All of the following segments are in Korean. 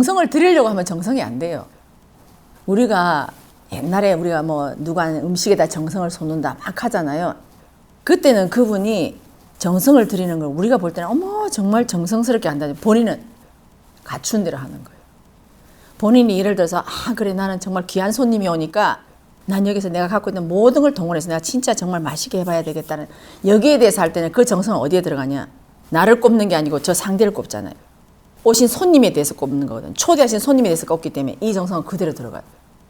정성을 들이려고 하면 정성이 안 돼요. 우리가 옛날에 우리가 뭐 누가 음식에다 정성을 쏟는다 막 하잖아요. 그때는 그분이 정성을 들이는 걸 우리가 볼 때는 어머 정말 정성스럽게 한다니 본인은 갖춘 대로 하는 거예요. 본인이 예를 들어서 아 그래 나는 정말 귀한 손님이 오니까 난 여기서 내가 갖고 있는 모든 걸 동원해서 내가 진짜 정말 맛있게 해봐야 되겠다는 여기에 대해서 할 때는 그 정성은 어디에 들어가냐. 나를 꼽는 게 아니고 저 상대를 꼽잖아요. 오신 손님에 대해서 꼽는 거거든. 초대하신 손님에 대해서 꼽기 때문에 이 정성은 그대로 들어가요.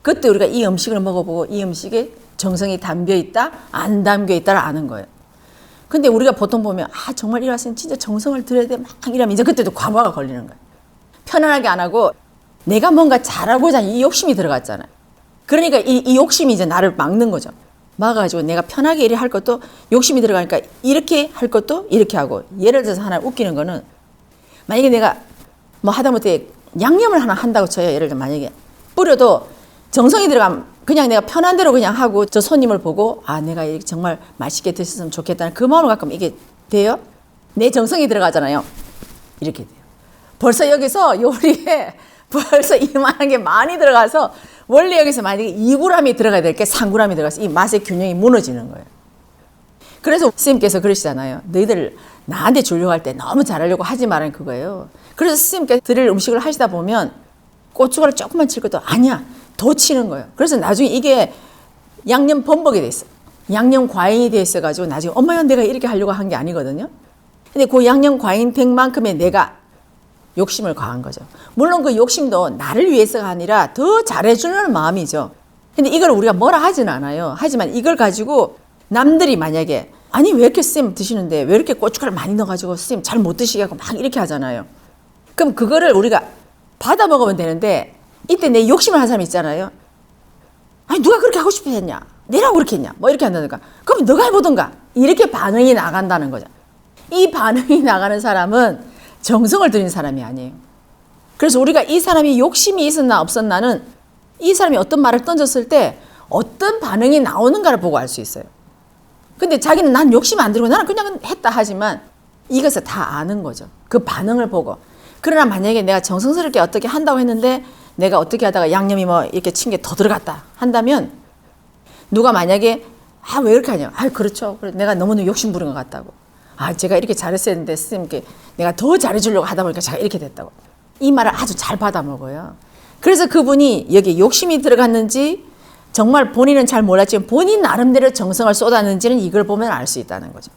그때 우리가 이 음식을 먹어보고 이 음식에 정성이 담겨있다 안 담겨있다를 아는 거예요. 근데 우리가 보통 보면 아 정말 이 와서는 진짜 정성을 들여야 돼 막 이러면 이제 그때도 과부하가 걸리는 거예요. 편안하게 안 하고 내가 뭔가 잘하고자 이 욕심이 들어갔잖아요. 그러니까 이 욕심이 이제 나를 막는 거죠. 막아가지고 내가 편하게 이렇게 할 것도 욕심이 들어가니까 이렇게 할 것도 이렇게 하고 예를 들어서 하나 웃기는 거는 만약에 내가 뭐 하다못해 양념을 하나 한다고 쳐요. 예를 들어 만약에 뿌려도 정성이 들어가면 그냥 내가 편한 대로 그냥 하고 저 손님을 보고 아 내가 이렇게 정말 맛있게 드셨으면 좋겠다는 그 마음을 갖고 이게 돼요? 내 정성이 들어가잖아요. 이렇게 돼요. 벌써 여기서 요리에 벌써 이만한 게 많이 들어가서 원래 여기서 만약에 2g이 들어가야 될 게 3g이 들어가서 이 맛의 균형이 무너지는 거예요. 그래서 스님께서 그러시잖아요. 너희들 나한테 주려고 할 때 너무 잘하려고 하지 말라는 그거예요. 그래서 스님께서 드릴 음식을 하시다 보면 고춧가루 조금만 칠 것도 아니야. 더 치는 거예요. 그래서 나중에 이게 양념 범벅이 돼 있어. 양념 과잉이 돼 있어가지고 나중에 엄마야 내가 이렇게 하려고 한 게 아니거든요. 근데 그 양념 과잉 된 만큼의 내가 욕심을 과한 거죠. 물론 그 욕심도 나를 위해서가 아니라 더 잘해주는 마음이죠. 근데 이걸 우리가 뭐라 하진 않아요. 하지만 이걸 가지고 남들이 만약에 아니 왜 이렇게 쌤 드시는데 왜 이렇게 고춧가루 많이 넣어가지고 쌤 잘 못 드시게 하고 막 이렇게 하잖아요. 그럼 그거를 우리가 받아 먹으면 되는데 이때 내 욕심을 한 사람이 있잖아요. 아니 누가 그렇게 하고 싶어 했냐? 내라고 그렇게 했냐? 뭐 이렇게 한다든가. 그럼 너가 해보던가. 이렇게 반응이 나간다는 거죠. 이 반응이 나가는 사람은 정성을 들인 사람이 아니에요. 그래서 우리가 이 사람이 욕심이 있었나 없었나는 이 사람이 어떤 말을 던졌을 때 어떤 반응이 나오는가를 보고 알 수 있어요. 근데 자기는 난 욕심 안 들고 나는 그냥 했다 하지만 이것을 다 아는 거죠. 그 반응을 보고. 그러나 만약에 내가 정성스럽게 어떻게 한다고 했는데 내가 어떻게 하다가 양념이 뭐 이렇게 친 게 더 들어갔다 한다면 누가 만약에 아 왜 이렇게 하냐? 아 그렇죠. 내가 너무 욕심 부린 것 같다고. 아 제가 이렇게 잘했어야 했는데 스님께 내가 더 잘해주려고 하다 보니까 제가 이렇게 됐다고. 이 말을 아주 잘 받아 먹어요. 그래서 그분이 여기 욕심이 들어갔는지 정말 본인은 잘 몰랐지만 본인 나름대로 정성을 쏟았는지는 이걸 보면 알 수 있다는 거죠.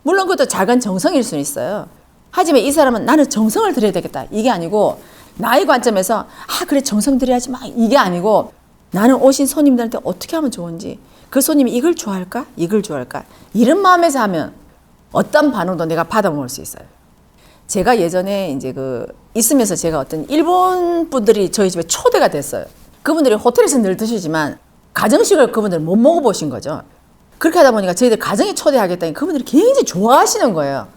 물론 그것도 작은 정성일 수는 있어요. 하지만 이 사람은 나는 정성을 들여야 되겠다. 이게 아니고 나의 관점에서 아 그래 정성 들여야지 막 이게 아니고 나는 오신 손님들한테 어떻게 하면 좋은지 그 손님이 이걸 좋아할까? 이걸 좋아할까? 이런 마음에서 하면 어떤 반응도 내가 받아 먹을 수 있어요. 제가 예전에 이제 있으면서 제가 어떤 일본 분들이 저희 집에 초대가 됐어요. 그분들이 호텔에서 늘 드시지만 가정식을 그분들 못 먹어보신 거죠. 그렇게 하다 보니까 저희들 가정에 초대하겠다니 그분들이 굉장히 좋아하시는 거예요.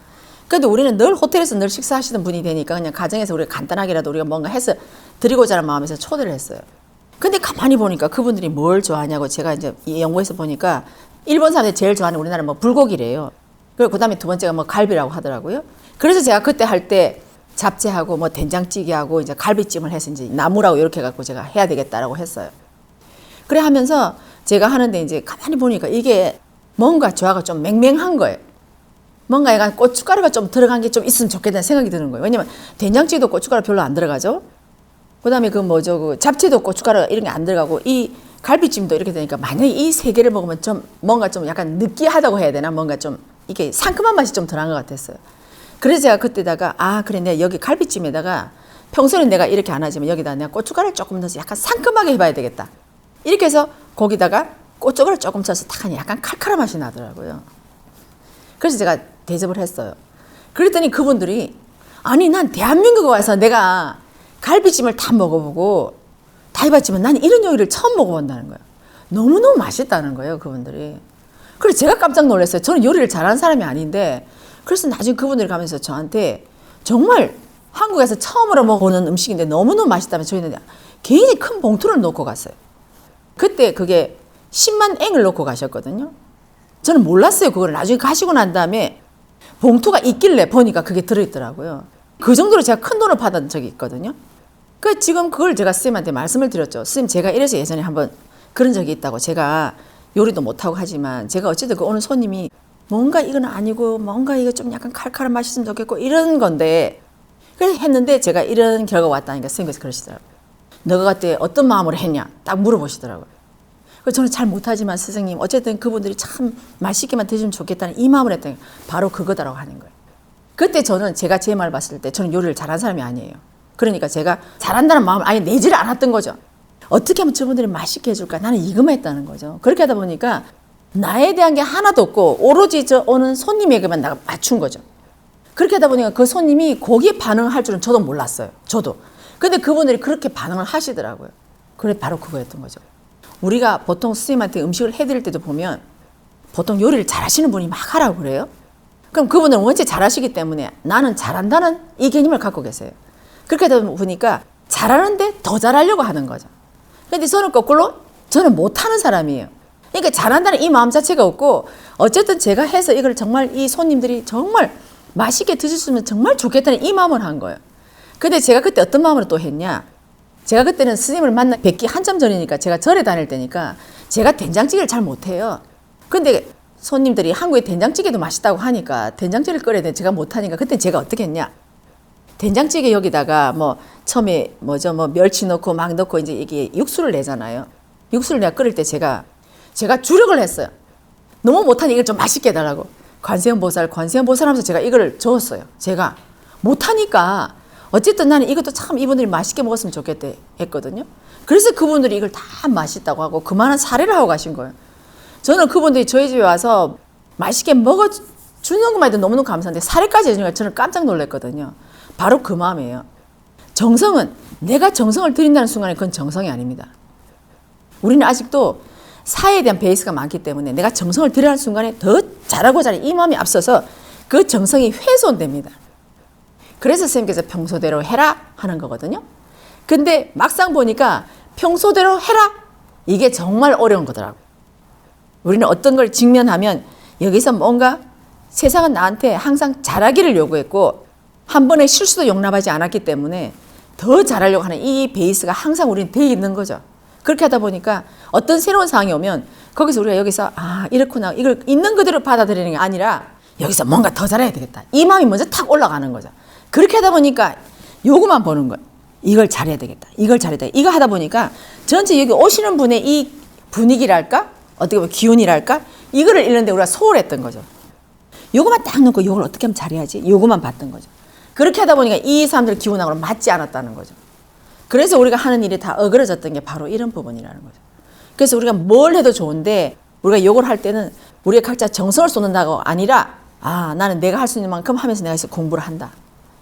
그래도 우리는 늘 호텔에서 늘 식사하시는 분이 되니까 그냥 가정에서 우리가 간단하게라도 우리가 뭔가 해서 드리고자 하는 마음에서 초대를 했어요. 근데 가만히 보니까 그분들이 뭘 좋아하냐고 제가 이제 이 연구에서 보니까 일본 사람들이 제일 좋아하는 우리나라 뭐 불고기래요. 그리고 그다음에 두 번째가 뭐 갈비라고 하더라고요. 그래서 제가 그때 할 때 잡채하고 뭐 된장찌개하고 이제 갈비찜을 해서 이제 나물하고 이렇게 해갖고 제가 해야 되겠다라고 했어요. 그래 하면서 제가 하는데 이제 가만히 보니까 이게 뭔가 저하고 좀 맹맹한 거예요. 뭔가 약간 고춧가루가 좀 들어간 게 좀 있으면 좋겠다는 생각이 드는 거예요. 왜냐면 된장찌개도 고춧가루 별로 안 들어가죠. 그다음에 그 잡채도 고춧가루 이런 게 안 들어가고 이 갈비찜도 이렇게 되니까 만약에 이 세 개를 먹으면 좀 뭔가 좀 약간 느끼하다고 해야 되나 뭔가 좀 이게 상큼한 맛이 좀 덜한 것 같았어요. 그래서 제가 그때다가 아 그래 내가 여기 갈비찜에다가 평소에는 내가 이렇게 안 하지만 여기다 내가 고춧가루를 조금 넣어서 약간 상큼하게 해봐야 되겠다. 이렇게 해서 거기다가 고춧가루 조금 쳐서 딱 하니 약간 칼칼한 맛이 나더라고요. 그래서 제가 대접을 했어요. 그랬더니 그분들이 아니 난 대한민국에 와서 내가 갈비찜을 다 먹어보고 다 해봤지만 난 이런 요리를 처음 먹어본다는 거예요. 너무너무 맛있다는 거예요 그분들이. 그래서 제가 깜짝 놀랐어요. 저는 요리를 잘하는 사람이 아닌데 그래서 나중에 그분들이 가면서 저한테 정말 한국에서 처음으로 먹어보는 음식인데 너무너무 맛있다면 저희는 굉장히 큰 봉투를 놓고 갔어요. 그때 그게 10만 앵을 놓고 가셨거든요. 저는 몰랐어요. 그걸 나중에 가시고 난 다음에 봉투가 있길래 보니까 그게 들어있더라고요. 그 정도로 제가 큰 돈을 받은 적이 있거든요. 그 지금 그걸 제가 선생님한테 말씀을 드렸죠. 선생님 제가 이래서 예전에 한번 그런 적이 있다고. 제가 요리도 못하고 하지만 제가 어쨌든 그 오는 손님이 뭔가 이건 아니고 뭔가 이거 좀 약간 칼칼한 맛이 있으면 좋겠고 이런 건데 그래서 했는데 제가 이런 결과가 왔다니까 선생님께서 그러시더라고요. 너가 그때 어떤 마음으로 했냐 딱 물어보시더라고요. 그래서 저는 잘 못하지만 선생님 어쨌든 그분들이 참 맛있게만 드시면 좋겠다는 이 마음을 했더니 바로 그거다라고 하는 거예요. 그때 저는 제가 제 말 봤을 때 저는 요리를 잘하는 사람이 아니에요. 그러니까 제가 잘한다는 마음을 아예 내지를 않았던 거죠. 어떻게 하면 저분들이 맛있게 해줄까? 나는 이것만 했다는 거죠. 그렇게 하다 보니까 나에 대한 게 하나도 없고 오로지 저 오는 손님에게만 내가 맞춘 거죠. 그렇게 하다 보니까 그 손님이 거기에 반응을 할 줄은 저도 몰랐어요. 저도. 근데 그분들이 그렇게 반응을 하시더라고요. 그래 바로 그거였던 거죠. 우리가 보통 선생님한테 음식을 해드릴 때도 보면 보통 요리를 잘하시는 분이 막 하라고 그래요. 그럼 그분들은 원체 잘하시기 때문에 나는 잘한다는 이 개념을 갖고 계세요. 그렇게 하다 보니까 잘하는데 더 잘하려고 하는 거죠. 근데 저는 거꾸로 저는 못하는 사람이에요. 그러니까 잘한다는 이 마음 자체가 없고 어쨌든 제가 해서 이걸 정말 이 손님들이 정말 맛있게 드셨으면 정말 좋겠다는 이 마음을 한 거예요. 근데 제가 그때 어떤 마음으로 또 했냐. 제가 그때는 스님을 만나 뵙기 한참 전이니까 제가 절에 다닐 때니까 제가 된장찌개를 잘 못해요. 근데 손님들이 한국에 된장찌개도 맛있다고 하니까 된장찌개를 끓여야 돼. 제가 못하니까 그때 제가 어떻게 했냐. 된장찌개 여기다가 뭐 처음에 뭐죠 뭐 멸치 넣고 막 넣고 이제 이게 육수를 내잖아요. 육수를 내가 끓일 때 제가 주력을 했어요. 너무 못하니 이걸 좀 맛있게 해달라고. 관세음보살 하면서 제가 이걸 적었어요. 제가 못하니까 어쨌든 나는 이것도 참 이분들이 맛있게 먹었으면 좋겠대 했거든요. 그래서 그분들이 이걸 다 맛있다고 하고 그만한 사례를 하고 가신 거예요. 저는 그분들이 저희 집에 와서 맛있게 먹어주는 것만 해도 너무너무 감사한데 사례까지 해주니까 저는 깜짝 놀랐거든요. 바로 그 마음이에요. 정성은 내가 정성을 들인다는 순간에 그건 정성이 아닙니다. 우리는 아직도 사회에 대한 베이스가 많기 때문에 내가 정성을 들여야 하는 순간에 더 잘하고 잘해 이 마음이 앞서서 그 정성이 훼손됩니다. 그래서 선생님께서 평소대로 해라 하는 거거든요. 근데 막상 보니까 평소대로 해라 이게 정말 어려운 거더라고요. 우리는 어떤 걸 직면하면 여기서 뭔가 세상은 나한테 항상 잘하기를 요구했고 한 번의 실수도 용납하지 않았기 때문에 더 잘하려고 하는 이 베이스가 항상 우리는 돼 있는 거죠. 그렇게 하다 보니까 어떤 새로운 상황이 오면 거기서 우리가 여기서 이렇구나 이걸 있는 그대로 받아들이는 게 아니라 여기서 뭔가 더 잘해야 되겠다. 이 마음이 먼저 탁 올라가는 거죠. 그렇게 하다 보니까 요거만 보는 거예요. 이걸 잘해야 되겠다. 이걸 잘해야 되겠다. 이거 하다 보니까 전체 여기 오시는 분의 이 분위기랄까? 어떻게 보면 기운이랄까? 이거를 잃는데 우리가 소홀했던 거죠. 요거만 딱 놓고 요걸 어떻게 하면 잘해야지? 요거만 봤던 거죠. 그렇게 하다 보니까 이 사람들 기운하고는 맞지 않았다는 거죠. 그래서 우리가 하는 일이 다 어그러졌던 게 바로 이런 부분이라는 거죠. 그래서 우리가 뭘 해도 좋은데 우리가 요걸 할 때는 우리가 각자 정성을 쏟는다고 아니라 나는 내가 할 수 있는 만큼 하면서 내가 여기서 공부를 한다.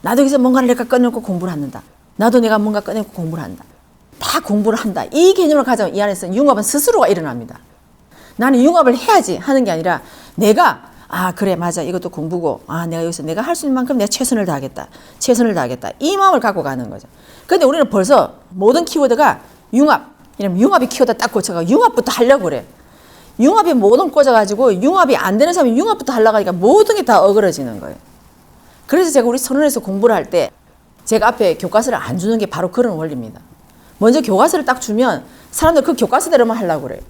나도 여기서 뭔가를 내가 꺼내놓고 공부를 한다. 나도 내가 뭔가 꺼내놓고 공부를 한다. 다 공부를 한다. 이 개념을 가지고 이 안에서 융합은 스스로가 일어납니다. 나는 융합을 해야지 하는 게 아니라 내가 그래 맞아 이것도 공부고 내가 여기서 내가 할 수 있는 만큼 내가 최선을 다하겠다. 이 마음을 갖고 가는 거죠. 근데 우리는 벌써 모든 키워드가 융합 이러면 융합이 키워드 딱 꽂혀가 융합부터 하려고 그래. 융합이 모든 꽂아가지고 융합이 안 되는 사람이 융합부터 하려고 하니까 모든 게 다 어그러지는 거예요. 그래서 제가 우리 선원에서 공부를 할 때 제가 앞에 교과서를 안 주는 게 바로 그런 원리입니다. 먼저 교과서를 딱 주면 사람들 그 교과서대로만 하려고 그래요.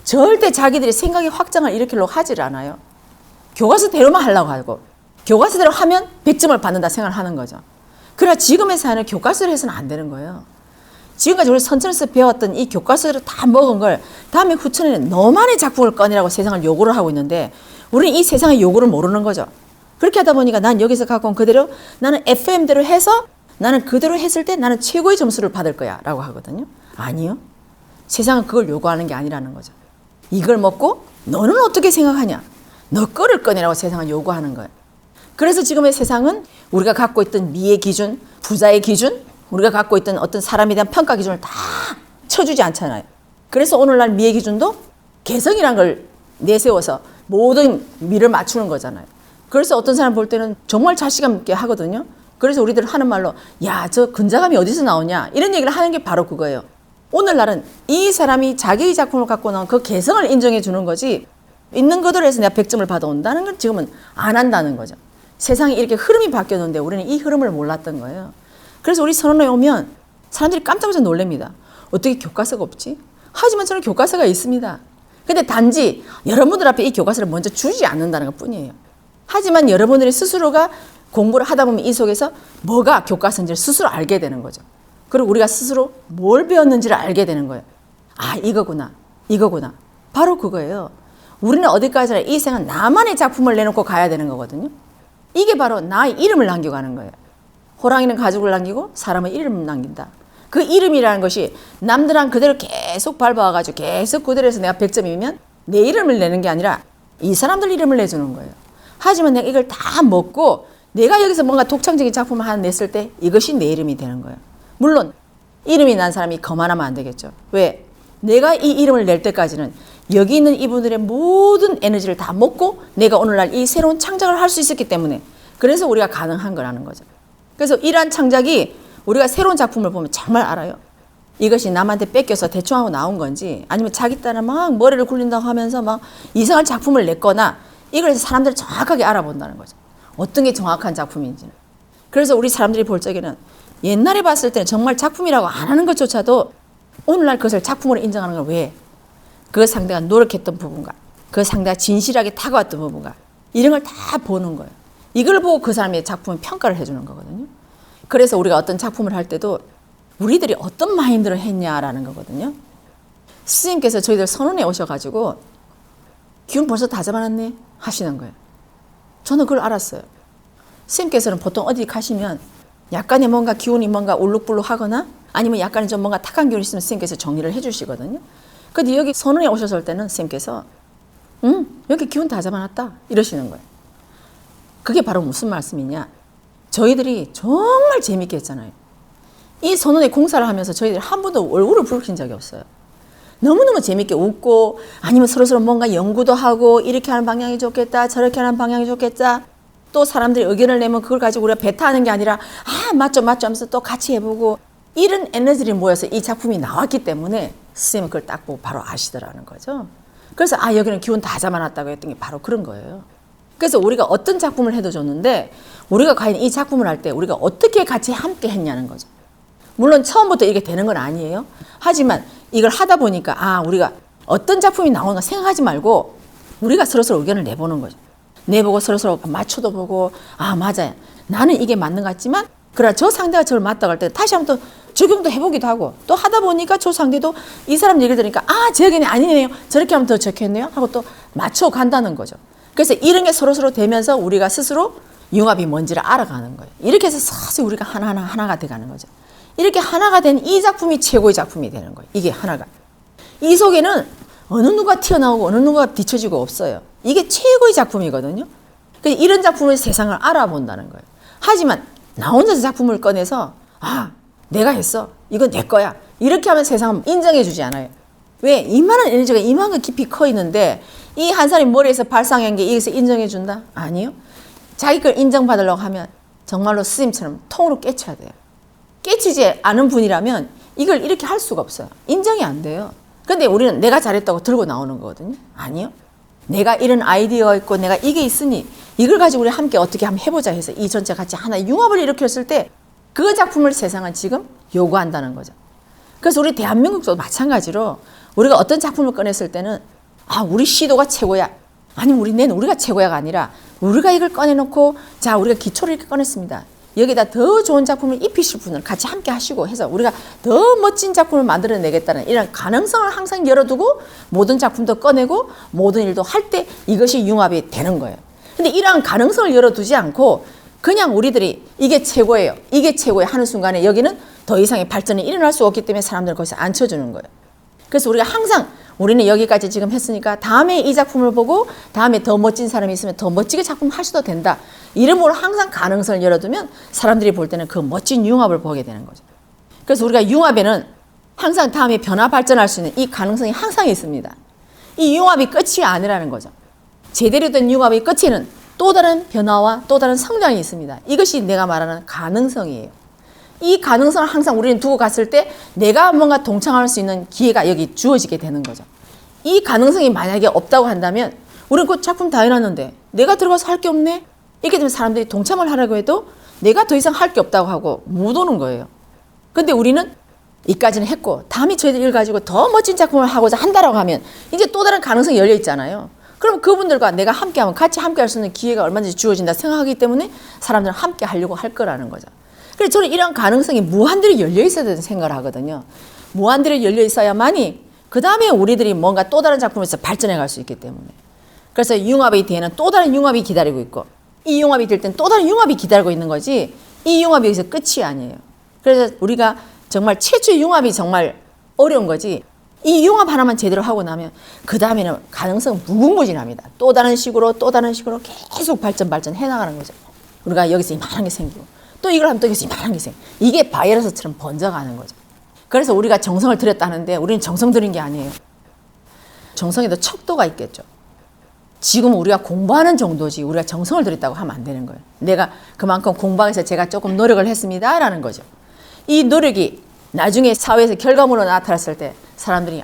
절대 자기들이 생각의 확장을 일으키려고 하질 않아요. 교과서대로만 하려고 하고 교과서대로 하면 100점을 받는다 생각을 하는 거죠. 그러나 지금의 사회는 교과서를 해서는 안 되는 거예요. 지금까지 우리 선천에서 배웠던 이 교과서를 다 먹은 걸 다음에 후천에는 너만의 작품을 꺼내라고 세상을 요구를 하고 있는데 우리는 이 세상의 요구를 모르는 거죠. 그렇게 하다 보니까 난 여기서 갖고 온 그대로 나는 FM대로 해서 나는 그대로 했을 때 나는 최고의 점수를 받을 거야 라고 하거든요. 아니요. 세상은 그걸 요구하는 게 아니라는 거죠. 이걸 먹고 너는 어떻게 생각하냐. 너 거를 꺼내라고 세상은 요구하는 거예요. 그래서 지금의 세상은 우리가 갖고 있던 미의 기준, 부자의 기준, 우리가 갖고 있던 어떤 사람에 대한 평가 기준을 다 쳐주지 않잖아요. 그래서 오늘날 미의 기준도 개성이란 걸 내세워서 모든 미를 맞추는 거잖아요. 그래서 어떤 사람 볼 때는 정말 자신감 있게 하거든요. 그래서 우리들 하는 말로 저 근자감이 어디서 나오냐 이런 얘기를 하는 게 바로 그거예요. 오늘날은 이 사람이 자기의 작품을 갖고 나온 그 개성을 인정해 주는 거지 있는 그대로 해서 내가 100점을 받아온다는 걸 지금은 안 한다는 거죠. 세상이 이렇게 흐름이 바뀌었는데 우리는 이 흐름을 몰랐던 거예요. 그래서 우리 선언에 오면 사람들이 깜짝깜짝 놀랍니다. 어떻게 교과서가 없지? 하지만 저는 교과서가 있습니다. 근데 단지 여러분들 앞에 이 교과서를 먼저 주지 않는다는 것 뿐이에요. 하지만 여러분들이 스스로가 공부를 하다 보면 이 속에서 뭐가 교과서인지를 스스로 알게 되는 거죠. 그리고 우리가 스스로 뭘 배웠는지를 알게 되는 거예요. 아, 이거구나. 이거구나. 바로 그거예요. 우리는 어디까지나 이 생은 나만의 작품을 내놓고 가야 되는 거거든요. 이게 바로 나의 이름을 남겨가는 거예요. 호랑이는 가죽을 남기고 사람은 이름을 남긴다. 그 이름이라는 것이 남들한 그대로 계속 밟아와가지고 계속 그대로에서 내가 100점이면 내 이름을 내는 게 아니라 이 사람들 이름을 내주는 거예요. 하지만 내가 이걸 다 먹고 내가 여기서 뭔가 독창적인 작품을 하나 냈을 때 이것이 내 이름이 되는 거예요. 물론 이름이 난 사람이 거만하면 안 되겠죠. 왜? 내가 이 이름을 낼 때까지는 여기 있는 이분들의 모든 에너지를 다 먹고 내가 오늘날 이 새로운 창작을 할 수 있었기 때문에 그래서 우리가 가능한 거라는 거죠. 그래서 이러한 창작이 우리가 새로운 작품을 보면 정말 알아요. 이것이 남한테 뺏겨서 대충 하고 나온 건지 아니면 자기 따라 막 머리를 굴린다고 하면서 막 이상한 작품을 냈거나 이걸 해서 사람들을 정확하게 알아본다는 거죠. 어떤 게 정확한 작품인지는. 그래서 우리 사람들이 볼 적에는 옛날에 봤을 때는 정말 작품이라고 안 하는 것조차도 오늘날 그것을 작품으로 인정하는 건 왜? 그 상대가 노력했던 부분과 그 상대가 진실하게 다가왔던 부분과 이런 걸 다 보는 거예요. 이걸 보고 그 사람의 작품을 평가를 해주는 거거든요. 그래서 우리가 어떤 작품을 할 때도 우리들이 어떤 마인드를 했냐라는 거거든요. 스님께서 저희들 선원에 오셔가지고 기운 벌써 다 잡아놨네 하시는 거예요. 저는 그걸 알았어요. 스님께서는 보통 어디 가시면 약간의 뭔가 기운이 뭔가 울룩불룩 하거나 아니면 약간의 좀 뭔가 탁한 기운이 있으면 스님께서 정리를 해주시거든요. 근데 여기 선원에 오셨을 때는 스님께서 여기 기운 다 잡아놨다 이러시는 거예요. 그게 바로 무슨 말씀이냐. 저희들이 정말 재밌게 했잖아요. 이 선원의 공사를 하면서 저희들이 한 번도 얼굴을 붉힌 적이 없어요. 너무너무 재밌게 웃고 아니면 서로서로 뭔가 연구도 하고 이렇게 하는 방향이 좋겠다 저렇게 하는 방향이 좋겠다. 또 사람들이 의견을 내면 그걸 가지고 우리가 배타하는 게 아니라 아 맞죠 하면서 또 같이 해보고 이런 에너지들이 모여서 이 작품이 나왔기 때문에 선생님은 그걸 딱 보고 바로 아시더라는 거죠. 그래서 아 여기는 기운 다 잡아놨다고 했던 게 바로 그런 거예요. 그래서 우리가 어떤 작품을 해도 좋는데 우리가 과연 이 작품을 할 때 우리가 어떻게 같이 함께 했냐는 거죠. 물론 처음부터 이게 되는 건 아니에요. 하지만 이걸 하다 보니까 아 우리가 어떤 작품이 나오는가 생각하지 말고 우리가 서로서로 의견을 내보는 거죠. 내보고 서로서로 맞춰도 보고 아 맞아요. 나는 이게 맞는 것 같지만 그러나 저 상대가 저를 맞다고 할 때 다시 한번 또 적용도 해보기도 하고 또 하다 보니까 저 상대도 이 사람 얘기를 들으니까 아 제 의견이 아니네요. 저렇게 하면 더 좋겠네요. 하고 또 맞춰간다는 거죠. 그래서 이런 게 서로서로 되면서 우리가 스스로 융합이 뭔지를 알아가는 거예요. 이렇게 해서 서서히 우리가 하나가 돼가는 거죠. 이렇게 하나가 된 이 작품이 최고의 작품이 되는 거예요. 이게 하나가. 이 속에는 어느 누가 튀어나오고 어느 누가 뒤처지고 없어요. 이게 최고의 작품이거든요. 그래서 이런 작품을 세상을 알아본다는 거예요. 하지만 나 혼자서 작품을 꺼내서 아 내가 했어. 이건 내 거야. 이렇게 하면 세상은 인정해 주지 않아요. 왜? 이만한 에너지가 이만큼 깊이 커 있는데 이 한 사람이 머리에서 발상한 게 여기서 인정해 준다? 아니요. 자기 걸 인정받으려고 하면 정말로 스님처럼 통으로 깨쳐야 돼요. 깨치지 않은 분이라면 이걸 이렇게 할 수가 없어요. 인정이 안 돼요. 근데 우리는 내가 잘했다고 들고 나오는 거거든요. 아니요. 내가 이런 아이디어가 있고 내가 이게 있으니 이걸 가지고 우리 함께 어떻게 한번 해보자 해서 이 전체 같이 하나 융합을 일으켰을 때 그 작품을 세상은 지금 요구한다는 거죠. 그래서 우리 대한민국도 마찬가지로 우리가 어떤 작품을 꺼냈을 때는 아 우리 시도가 최고야. 아니면 우리가 최고야가 아니라 우리가 이걸 꺼내놓고 자 우리가 기초를 이렇게 꺼냈습니다. 여기다 더 좋은 작품을 입히실 분을 같이 함께 하시고 해서 우리가 더 멋진 작품을 만들어내겠다는 이런 가능성을 항상 열어두고 모든 작품도 꺼내고 모든 일도 할 때 이것이 융합이 되는 거예요. 근데 이러한 가능성을 열어두지 않고 그냥 우리들이 이게 최고예요. 이게 최고예요 하는 순간에 여기는 더 이상의 발전이 일어날 수 없기 때문에 사람들을 거기서 앉혀주는 거예요. 그래서 우리가 항상 우리는 여기까지 지금 했으니까 다음에 이 작품을 보고 다음에 더 멋진 사람이 있으면 더 멋지게 작품 하셔도 된다. 이름으로 항상 가능성을 열어두면 사람들이 볼 때는 그 멋진 융합을 보게 되는 거죠. 그래서 우리가 융합에는 항상 다음에 변화 발전할 수 있는 이 가능성이 항상 있습니다. 이 융합이 끝이 아니라는 거죠. 제대로 된 융합의 끝에는 또 다른 변화와 또 다른 성장이 있습니다. 이것이 내가 말하는 가능성이에요. 이 가능성을 항상 우리는 두고 갔을 때 내가 뭔가 동참할 수 있는 기회가 여기 주어지게 되는 거죠. 이 가능성이 만약에 없다고 한다면 우리는 그 작품 다 해놨는데 내가 들어가서 할 게 없네? 이렇게 되면 사람들이 동참을 하려고 해도 내가 더 이상 할 게 없다고 하고 못 오는 거예요. 근데 우리는 이까지는 했고 다음에 저희들 일 가지고 더 멋진 작품을 하고자 한다라고 하면 이제 또 다른 가능성이 열려 있잖아요. 그럼 그분들과 내가 함께하면 같이 함께할 수 있는 기회가 얼마든지 주어진다 생각하기 때문에 사람들은 함께 하려고 할 거라는 거죠. 그래서 저는 이런 가능성이 무한대로 열려 있어야 된다는 생각을 하거든요. 무한대로 열려 있어야만이 그 다음에 우리들이 뭔가 또 다른 작품에서 발전해 갈 수 있기 때문에. 그래서 융합의 뒤에는 또 다른 융합이 기다리고 있고 이 융합이 될 땐 또 다른 융합이 기다리고 있는 거지 이 융합이 여기서 끝이 아니에요. 그래서 우리가 정말 최초의 융합이 정말 어려운 거지 이 융합 하나만 제대로 하고 나면 그 다음에는 가능성은 무궁무진합니다. 또 다른 식으로 계속 발전해 나가는 거죠. 우리가 여기서 이만한 게 생기고 또 이걸 하면 또 여기서 이만한 게 생기고 이게 바이러스처럼 번져가는 거죠. 그래서 우리가 정성을 들였다는데 우리는 정성 들인 게 아니에요. 정성에도 척도가 있겠죠. 지금 우리가 공부하는 정도지 우리가 정성을 들였다고 하면 안 되는 거예요. 내가 그만큼 공부해서 제가 조금 노력을 했습니다 라는 거죠. 이 노력이 나중에 사회에서 결과물로 나타났을 때 사람들이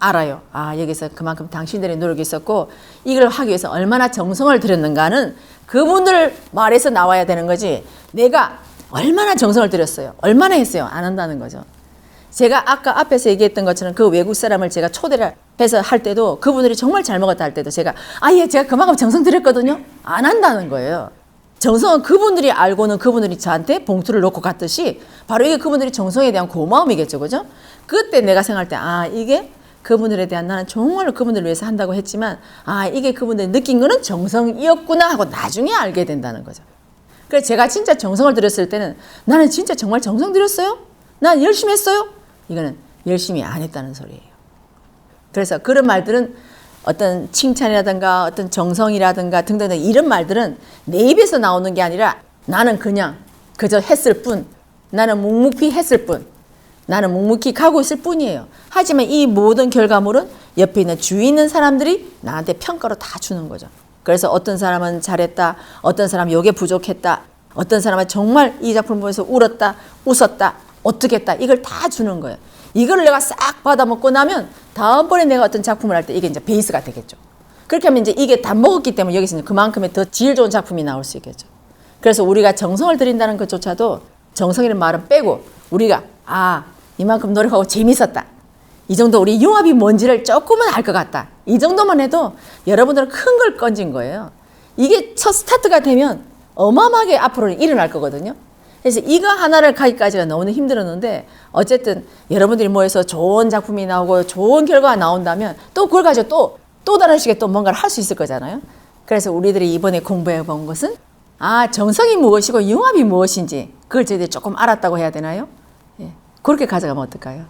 알아요. 여기서 그만큼 당신들의 노력이 있었고 이걸 하기 위해서 얼마나 정성을 들였는가는 그분들 말에서 나와야 되는 거지 내가 얼마나 정성을 들였어요. 얼마나 했어요. 안 한다는 거죠. 제가 아까 앞에서 얘기했던 것처럼 그 외국 사람을 제가 초대를 해서 할 때도 그분들이 정말 잘 먹었다 할 때도 제가 제가 그만큼 정성 들였거든요. 안 한다는 거예요. 정성은 그분들이 알고는 그분들이 저한테 봉투를 놓고 갔듯이 바로 이게 그분들이 정성에 대한 고마움이겠죠. 그죠? 그때 내가 생각할 때 이게 그분들에 대한 나는 정말로 그분들을 위해서 한다고 했지만 이게 그분들이 느낀 거는 정성이었구나 하고 나중에 알게 된다는 거죠. 그래서 제가 진짜 정성을 들였을 때는 나는 진짜 정말 정성 들였어요? 난 열심히 했어요? 이거는 열심히 안 했다는 소리예요. 그래서 그런 말들은 어떤 칭찬이라든가 어떤 정성이라든가 등등 이런 말들은 내 입에서 나오는 게 아니라 나는 그냥 그저 했을 뿐 나는 묵묵히 했을 뿐 나는 묵묵히 가고 있을 뿐이에요. 하지만 이 모든 결과물은 옆에 있는 주위 있는 사람들이 나한테 평가로 다 주는 거죠. 그래서 어떤 사람은 잘했다 어떤 사람은 요게 부족했다 어떤 사람은 정말 이 작품을 보면서 울었다 웃었다 어떻게 했다 이걸 다 주는 거예요. 이걸 내가 싹 받아먹고 나면 다음번에 내가 어떤 작품을 할 때 이게 이제 베이스가 되겠죠. 그렇게 하면 이제 이게 다 먹었기 때문에 여기서 이제 그만큼의 더 질 좋은 작품이 나올 수 있겠죠. 그래서 우리가 정성을 들인다는 것조차도 정성이라는 말은 빼고 우리가 이만큼 노력하고 재밌었다. 이 정도 우리 융합이 뭔지를 조금은 알 것 같다. 이 정도만 해도 여러분들은 큰 걸 건진 거예요. 이게 첫 스타트가 되면 어마어마하게 앞으로는 일어날 거거든요. 그래서 이거 하나를 가기까지가 너무 힘들었는데 어쨌든 여러분들이 모여서 좋은 작품이 나오고 좋은 결과가 나온다면 또 그걸 가지고 또 다른 식의 또 뭔가를 할 수 있을 거잖아요. 그래서 우리들이 이번에 공부해 본 것은 정성이 무엇이고 융합이 무엇인지 그걸 저희들이 조금 알았다고 해야 되나요? 그렇게 가져가면 어떨까요?